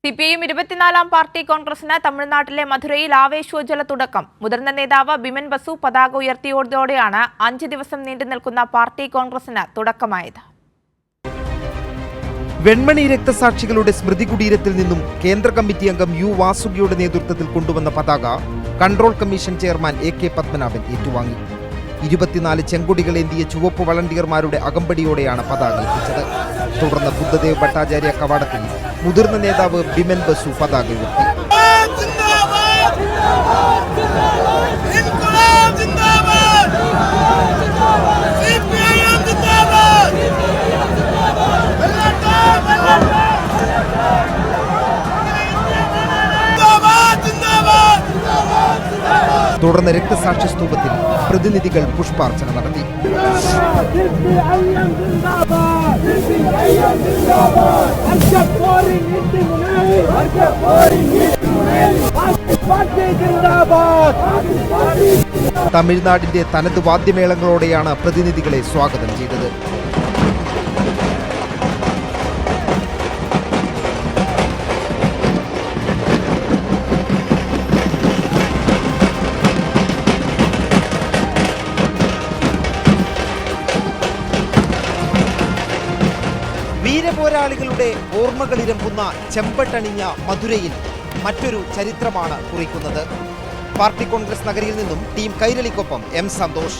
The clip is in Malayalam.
സിപിഐഎം 24-ാം പാർട്ടി കോൺഗ്രസിന് തമിഴ്നാട്ടിലെ മധുരയിൽ ആവേശോജ്വല തുടക്കം. മുതിർന്ന നേതാവ് ബിമൻ ബസു പതാക ഉയർത്തിയോടെയാണ് 5 ദിവസം നീണ്ടുനിൽക്കുന്ന പാർട്ടി കോൺഗ്രസിന് തുടക്കമായത്. വെൺമണി രക്തസാക്ഷികളുടെ സ്മൃതി കുടീരത്തിൽ നിന്നും കേന്ദ്ര കമ്മിറ്റി അംഗം യു വാസുകിയുടെ നേതൃത്വത്തിൽ കൊണ്ടുവന്ന പതാക control commission chairman AK Padmanabhan ഏറ്റുവാങ്ങി. 24 ചെങ്കൊടികളേന്തിയ ചുവപ്പ് വളണ്ടിയർമാരുടെ അകമ്പടിയോടെയാണ് പതാക എത്തിച്ചത്. തുടർന്ന് ബുദ്ധദേവ് ഭട്ടാചാര്യ കവാടത്തിൽ മുതിർന്ന നേതാവ് ബിമൻ ബസു പതാക ഉയർത്തി. തുടർന്ന് രക്തസാക്ഷി സ്തൂപത്തിൽ പ്രതിനിധികൾ പുഷ്പാർച്ചന നടത്തി. തമിഴ്നാടിന്റെ തനത് വാദ്യമേളങ്ങളോടെയാണ് പ്രതിനിധികളെ സ്വാഗതം ചെയ്തത്. വീരപോരാളികളുടെ ഓർമ്മകളിരമ്പുന്ന ചെമ്പട്ടണിഞ്ഞ മധുരയിൽ മറ്റൊരു ചരിത്രമാണ് കുറിക്കുന്നത്. പാർട്ടി കോൺഗ്രസ് നഗരിയിൽ നിന്നും ടീം കൈരളിക്കൊപ്പം M. സന്തോഷ്.